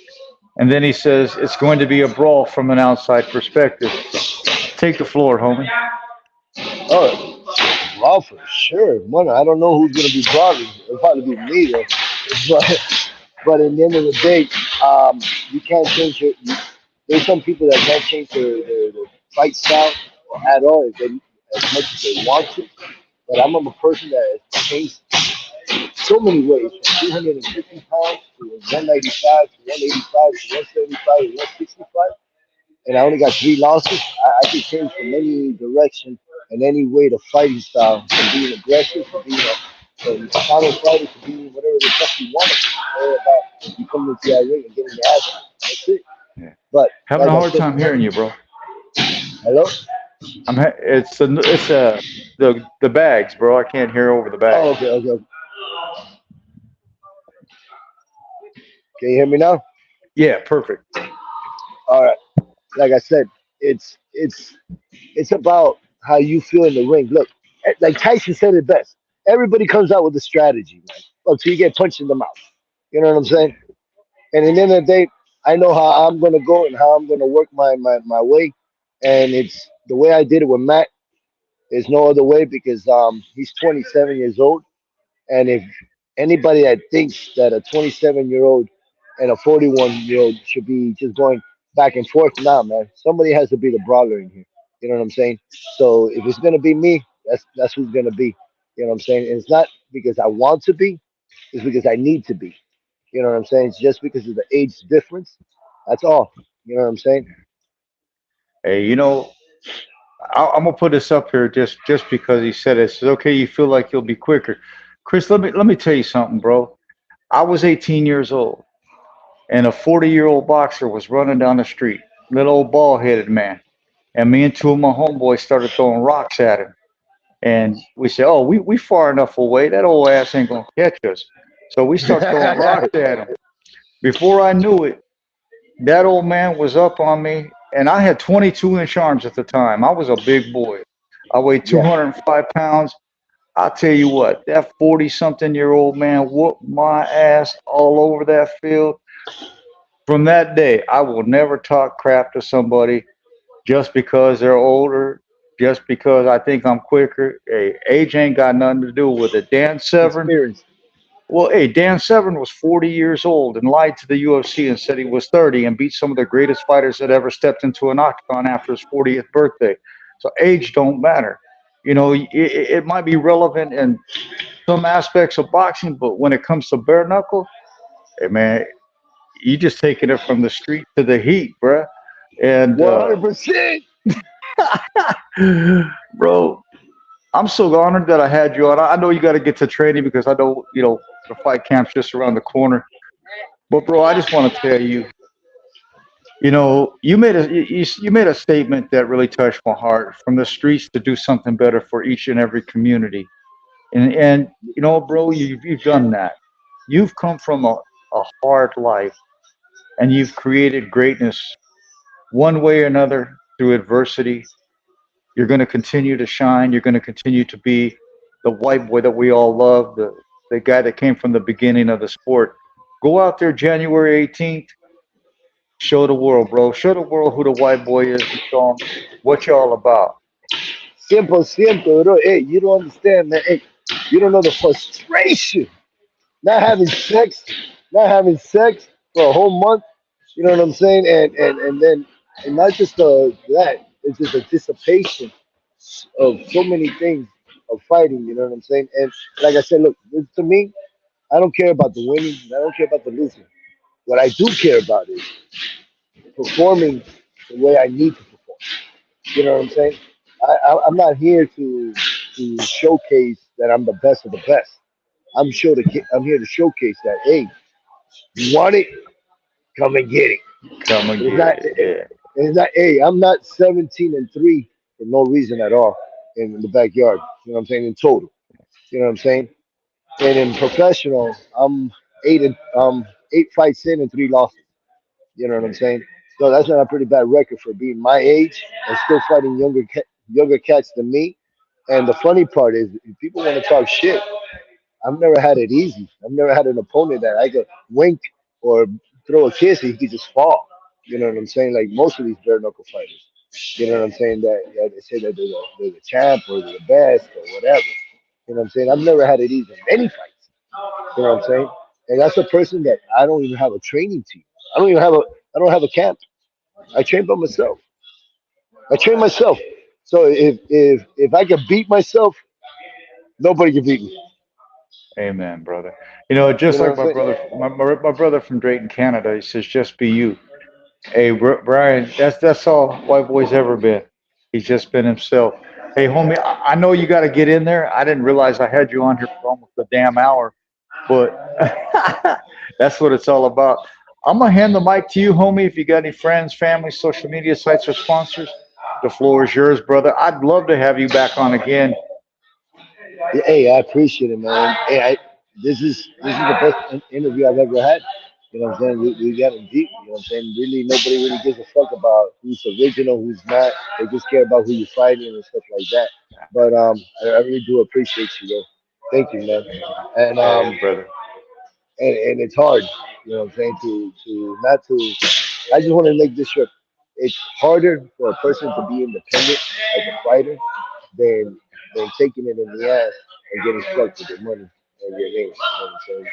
and then he says it's going to be a brawl from an outside perspective. Take the floor, homie. oh, Brawl for sure. One, I don't know who's gonna be brawling. It'll probably be me though. But at the end of the day, you can't change there's some people that can't change their fight style at all if they as much as they want to. But I'm a person that has changed so many ways from 250 pounds to 195 to 185 to 175 to 165, and I only got 3 losses. I can change from any direction and any way to fighting style, from being aggressive to being a counter fighter to being whatever the fuck you want. It's all about you coming into that ring and getting your ass beat. That's it. Yeah. But Having a like I hard said time before, hearing you, bro. hello. It's the bags, bro. I can't hear over the Oh, bags. okay, okay, okay. Can you hear me now? Yeah, perfect. All right. Like I said, it's it's it's about how you feel in the ring. Look, like Tyson said it best. Everybody comes out with a strategy, man. Until you get punched in the mouth. You know what I'm saying? And at the end of the day, I know how I'm gonna go and how I'm gonna work my way. And it's the way I did it with Matt. There's no other way because he's 27 years old. And if anybody that thinks that a 27-year-old and a 41-year-old should be just going back and forth, nah, man. Somebody has to be the brawler in here. You know what I'm saying? So if it's gonna be me, that's who's gonna be. You know what I'm saying? And it's not because I want to be, it's because I need to be. You know what I'm saying? It's just because of the age difference. That's all. You know what I'm saying? Hey, I'm gonna put this up here just because he said it. It says, okay, you feel like you'll be quicker. Chris, let me tell you something, bro. I was 18 years old, and a 40-year-old boxer was running down the street, little old bald-headed man, and me and two of my homeboys started throwing rocks at him. And we said, oh, we far enough away. That old ass ain't gonna catch us. So we start throwing rocks at him. Before I knew it, that old man was up on me, and I had 22-inch arms at the time. I was a big boy. I weighed Yeah. 205 pounds. I'll tell you what, that 40-something-year-old man whooped my ass all over that field. From that day, I will never talk crap to somebody just because they're older, just because I think I'm quicker. Hey, age ain't got nothing to do with it. Dan Severn, Experience. well, hey, Dan Severn was 40 years old and lied to the UFC and said he was 30 and beat some of the greatest fighters that ever stepped into an octagon after his 40th birthday. So age don't matter. It might be relevant in some aspects of boxing, but when it comes to bare knuckle, hey man, you just taking it from the street to the heat, bruh. And 100%. bro, I'm so honored that I had you on. I know you got to get to training because I know the fight camp's just around the corner. But bro, I just want to tell you, you made a statement that really touched my heart. From the streets to do something better for each and every community. And bro, you've done that. You've come from a hard life, and you've created greatness one way or another through adversity. You're going to continue to shine. You're going to continue to be the white boy that we all love, the guy that came from the beginning of the sport. Go out there January 18th, show the world, bro. Show the world who the white boy is and show them what you're all about. 100%, bro. Hey, you don't understand, man. Hey, you don't know the frustration. Not having sex, not having sex for a whole month. You know what I'm saying? And then and not just that. It's just a dissipation of so many things of fighting. You know what I'm saying? And like I said, look, to me, I don't care about the winning. I don't care about the losing. What I do care about is performing the way I need to perform. You know what I'm saying? I'm not here to showcase that I'm the best of the best. I'm here to showcase that hey, you want it, come and get it. Come and It's get not it. Yeah. it's not hey, I'm not 17-3 for no reason at all in the backyard. You know what I'm saying? In total. You know what I'm saying? And in professional, I'm 8 fights in and 3 losses. You know what I'm saying? So that's not a pretty bad record for being my age and still fighting younger cats than me. And the funny part is, if people want to talk shit, I've never had it easy. I've never had an opponent that I could wink or throw a kiss and he could just fall. You know what I'm saying? Like most of these bare knuckle fighters. You know what I'm saying? That yeah, they say that they're the champ or they're the best or whatever. You know what I'm saying? I've never had it easy in any fights. You know what I'm saying? And that's a person that I don't even have a training team. I don't have a camp. I train by myself. I train myself. So if I can beat myself, nobody can beat me. Amen, brother. You Just know like what I'm saying? my brother from Drayton, Canada, he says, just be you. Hey, Brian, that's all white boy's ever been. He's just been himself. Hey, homie, I know you got to get in there. I didn't realize I had you on here for almost a damn hour, but that's what it's all about. I'm gonna hand the mic to you, homie. If you got any friends, family, social media sites, or sponsors, the floor is yours, brother. I'd love to have you back on again. Yeah, hey, I appreciate it, man. Hey, this is the best interview I've ever had. You know what I'm saying? We got it deep. You know what I'm saying? Really, nobody really gives a fuck about who's original, who's not. They just care about who you're fighting and stuff like that. But I really do appreciate you, though. Thank you, man. And Hey, brother. and it's hard. You know what I'm saying? To not to. I just want to make this sure. It's harder for a person to be independent as a fighter than taking it in the ass and getting fucked with your money and your name. You know what I'm saying?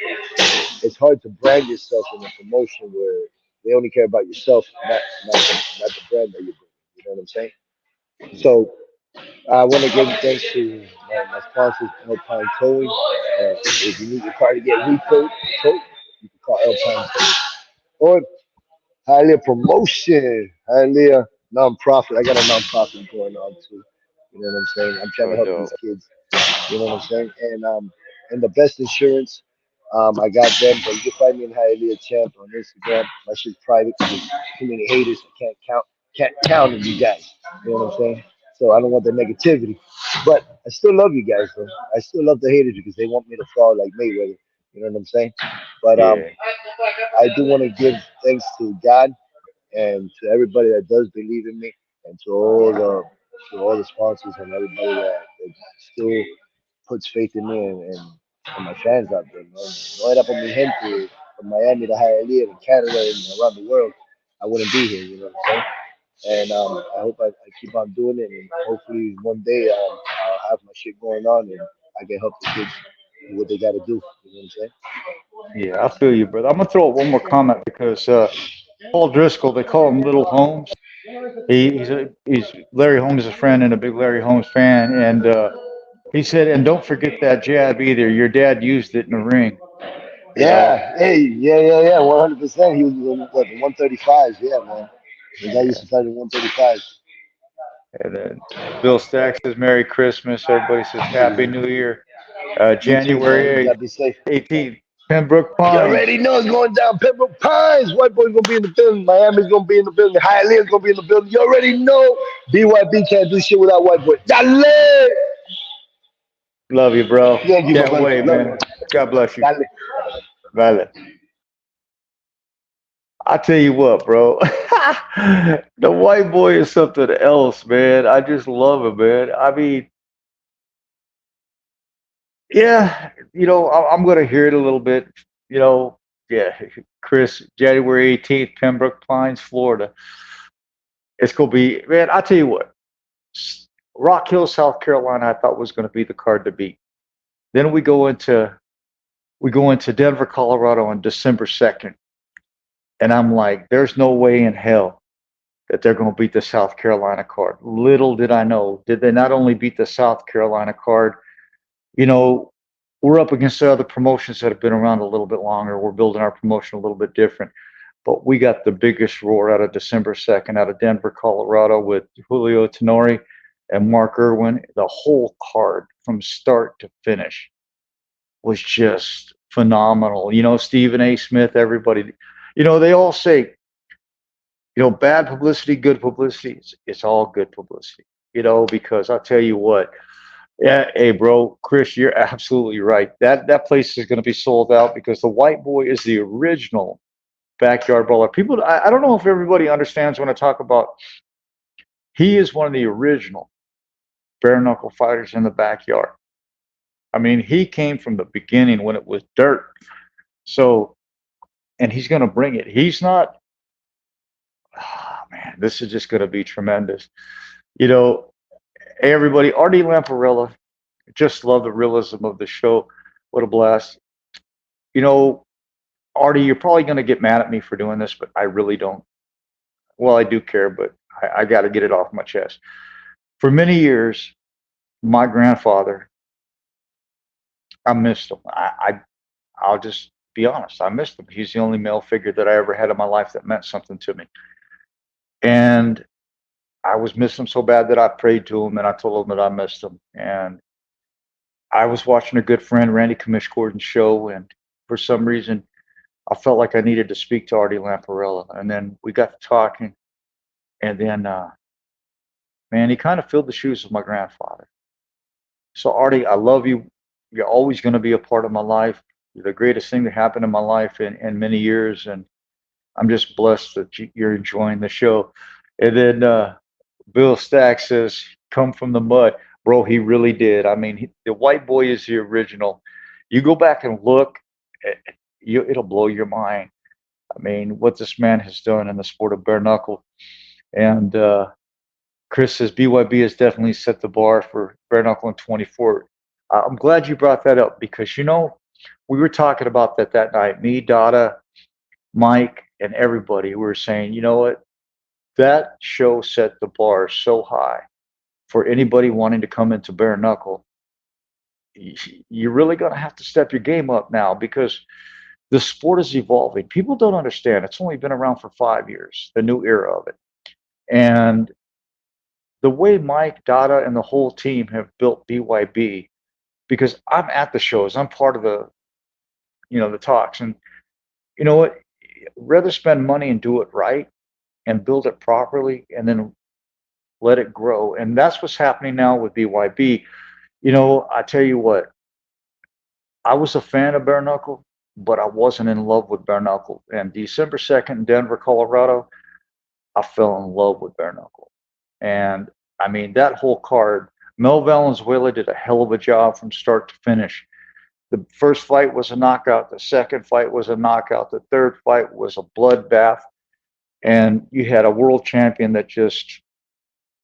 It's hard to brand yourself in a promotion where they only care about yourself, not the brand that you're bringing. You know what I'm saying? So I want to give thanks to my sponsors, Alpine Towing. If you need your car to get towed, you can call Alpine Towing. Or highly a promotion, highly a nonprofit. I got a nonprofit going on too. You know what I'm saying? I'm trying to So help these dope. kids. You know what I'm saying? And the best insurance, I got them. But you can find me in Hialeah Champ on Instagram. My shit's private because too many haters. I can't count on you guys. You know what I'm saying? So I don't want the negativity. But I still love you guys though. I still love the haters because they want me to fall like Mayweather. You know what I'm saying? But Yeah. I do want to give thanks to God and to everybody that does believe in me, and to all the sponsors and everybody that still puts faith in me and my fans out there. Man. No era por mi gente from Miami to Hialeah and Canada and around the world, I wouldn't be here. You know what I'm saying? And I hope I keep on doing it, and hopefully one day I'll have my shit going on and I can help the kids do what they got to do. You know what I'm saying? Yeah, I feel you, brother. I'm gonna throw out one more comment because Paul Driscoll, they call him Little Holmes. He's Larry Holmes' friend and a big Larry Holmes fan, and he said, and don't forget that jab either. Your dad used it in the ring. You know. Yeah, hey, yeah, 100%. He was what, the 135s, yeah, man. The guy used Yeah. to fight in 135s. And then Bill Stack says Merry Christmas. Everybody says Happy New Year. You too, man. You January gotta be safe. 18th, Pembroke You Pines. already know it's going down. Pembroke Pines. White boy's gonna be in the building. Miami's gonna be in the building. Hialeah's gonna be in the building. You already know. BYB can't do shit without white boy. Dale. Love you, bro. Thank you, my Can't brother. wait, Love you. man. God bless you. Dale. Vale. I tell you what, bro. The white boy is something else, man. I just love him, man. I mean, yeah, I'm going to hear it a little bit. You know, yeah, Chris, January 18th, Pembroke Pines, Florida. It's going to be, man, I tell you what, Rock Hill, South Carolina, I thought was going to be the card to beat. Then we go into Denver, Colorado on December 2nd. And I'm like, there's no way in hell that they're going to beat the South Carolina card. Little did I know, did they not only beat the South Carolina card, you know, we're up against the other promotions that have been around a little bit longer. We're building our promotion a little bit different. But we got the biggest roar out of December 2nd out of Denver, Colorado with Julio Tenori and Mark Irwin. The whole card from start to finish was just phenomenal. Stephen A. Smith, everybody, they all say, bad publicity, good publicity, it's all good publicity, because I'll tell you what, yeah, hey, bro, Chris, you're absolutely right. That place is going to be sold out because the White Boy is the original backyard brawler. People, I don't know if everybody understands when I talk about he is one of the original bare knuckle fighters in the backyard. I mean, he came from the beginning when it was dirt. So, and he's going to bring it. He's not, oh, man, this is just going to be tremendous. You know, hey, everybody, Artie Lamparella, just love the realism of the show. What a blast. You know, Artie, you're probably going to get mad at me for doing this, but I really don't. Well, I do care, but I got to get it off my chest. For many years, my grandfather, I missed him. I'll just be honest. I missed him. He's the only male figure that I ever had in my life that meant something to me. And I was missing him so bad that I prayed to him and I told him that I missed him. And I was watching a good friend, Randy Commish show, and for some reason, I felt like I needed to speak to Artie Lamparella. And then we got to talking, and then, man, he kind of filled the shoes of my grandfather. So, Artie, I love you. You're always going to be a part of my life. You're the greatest thing that happened in my life in many years. And I'm just blessed that you're enjoying the show. And then Bill Stack says, come from the mud. Bro, he really did. I mean, the White Boy is the original. You go back and look, it'll blow your mind. I mean, what this man has done in the sport of bare knuckle. And Chris says BYB has definitely set the bar for bare knuckle in 24. I'm glad you brought that up because, we were talking about that night. Me, Dada, Mike, and everybody, we were saying, you know what? That show set the bar so high for anybody wanting to come into bare knuckle, you're really going to have to step your game up now because the sport is evolving. People don't understand. It's only been around for 5 years, the new era of it. And the way Mike, Dada, and the whole team have built BYB, because I'm at the shows, I'm part of the talks. And you know what? Rather spend money and do it right and build it properly and then let it grow. And that's what's happening now with BYB. I tell you what, I was a fan of bare knuckle, but I wasn't in love with bare knuckle. And December 2nd in Denver, Colorado, I fell in love with bare knuckle. And I mean, that whole card, Mel Valenzuela did a hell of a job from start to finish. The first fight was a knockout. The second fight was a knockout. The third fight was a bloodbath. And you had a world champion that just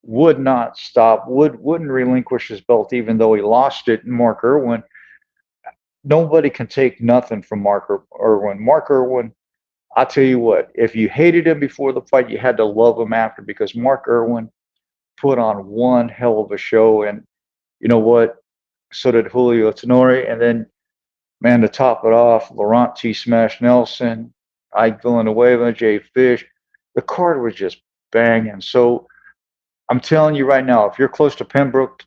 would not stop, wouldn't relinquish his belt, even though he lost it. And Mark Irwin, nobody can take nothing from Mark Irwin. Mark Irwin, I tell you what, if you hated him before the fight, you had to love him after because Mark Irwin put on one hell of a show. And you know what? So did Julio Tenori. And then, man, to top it off, Laurent T. Smash Nelson, Ike Villanueva, Jay Fish. The card was just banging. So I'm telling you right now, if you're close to Pembroke,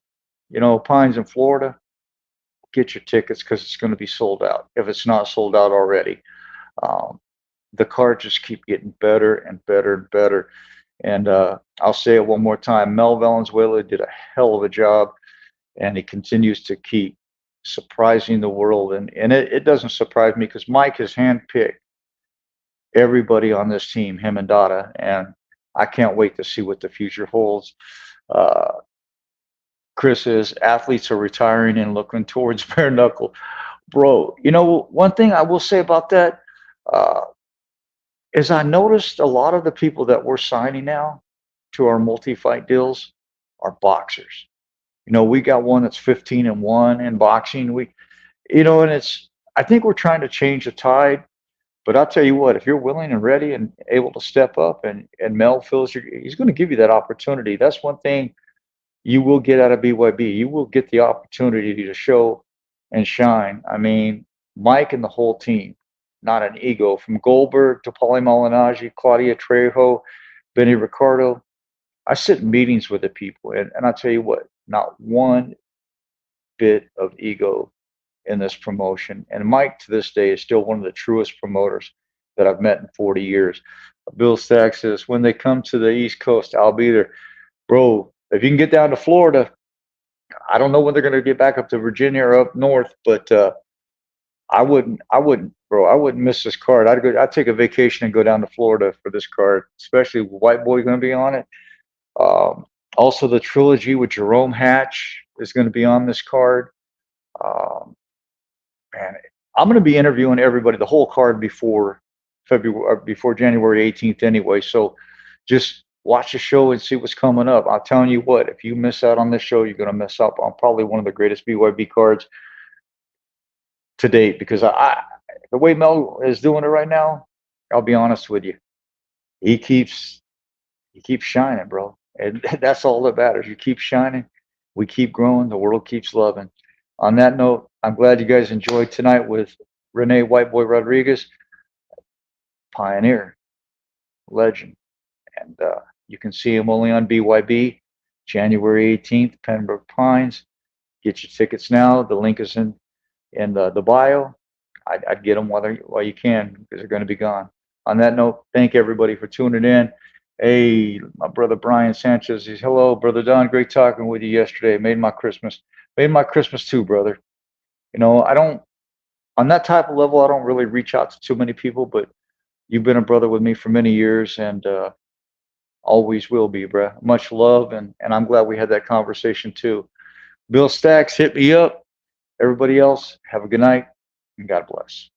Pines in Florida, get your tickets because it's going to be sold out if it's not sold out already. Um, the cards just keep getting better and better and better. And I'll say it one more time. Mel Valenzuela did a hell of a job, and he continues to keep surprising the world. And it doesn't surprise me because Mike has handpicked everybody on this team, him and Dada, and I can't wait to see what the future holds. Uh, Chris is athletes are retiring and looking towards bare knuckle. Bro, one thing I will say about that uh, is I noticed a lot of the people that we're signing now to our multi-fight deals are boxers. We got one that's 15-1 in boxing. And I think we're trying to change the tide. But I'll tell you what, if you're willing and ready and able to step up, and Mel feels he's going to give you that opportunity. That's one thing you will get out of BYB. You will get the opportunity to show and shine. I mean, Mike and the whole team, not an ego. From Goldberg to Paulie Malignaggi, Claudia Trejo, Benny Ricardo. I sit in meetings with the people, and I tell you what, not one bit of ego in this promotion. And Mike, to this day, is still one of the truest promoters that I've met in 40 years. Bill Stack says, when they come to the East Coast, I'll be there. Bro, if you can get down to Florida, I don't know when they're going to get back up to Virginia or up north, but bro, I wouldn't miss this card. I'd take a vacation and go down to Florida for this card, especially with Whiteboy going to be on it. Also, the trilogy with Jerome Hatch is going to be on this card. Um, Man, I'm going to be interviewing everybody, the whole card before before January 18th anyway. So just watch the show and see what's coming up. I'm telling you what, if you miss out on this show, you're going to miss out on probably one of the greatest BYB cards to date because the way Mel is doing it right now, I'll be honest with you, he keeps he keeps shining, bro. And that's all that matters. You keep shining, we keep growing, the world keeps loving. On that note, I'm glad you guys enjoyed tonight with Rene Whiteboy Rodriguez, pioneer, legend. And you can see him only on BYB, January 18th, Pembroke Pines. Get your tickets now. The link is in the bio. I'd get them while you can because they're going to be gone. On that note, thank everybody for tuning in. Hey, my brother Brian Sanchez says, hello, brother Don. Great talking with you yesterday. Made my Christmas. Made my Christmas too, brother. I don't, on that type of level, I don't really reach out to too many people, but you've been a brother with me for many years and always will be, bro. Much love. And I'm glad we had that conversation too. Bill Stacks, hit me up. Everybody else, have a good night and God bless.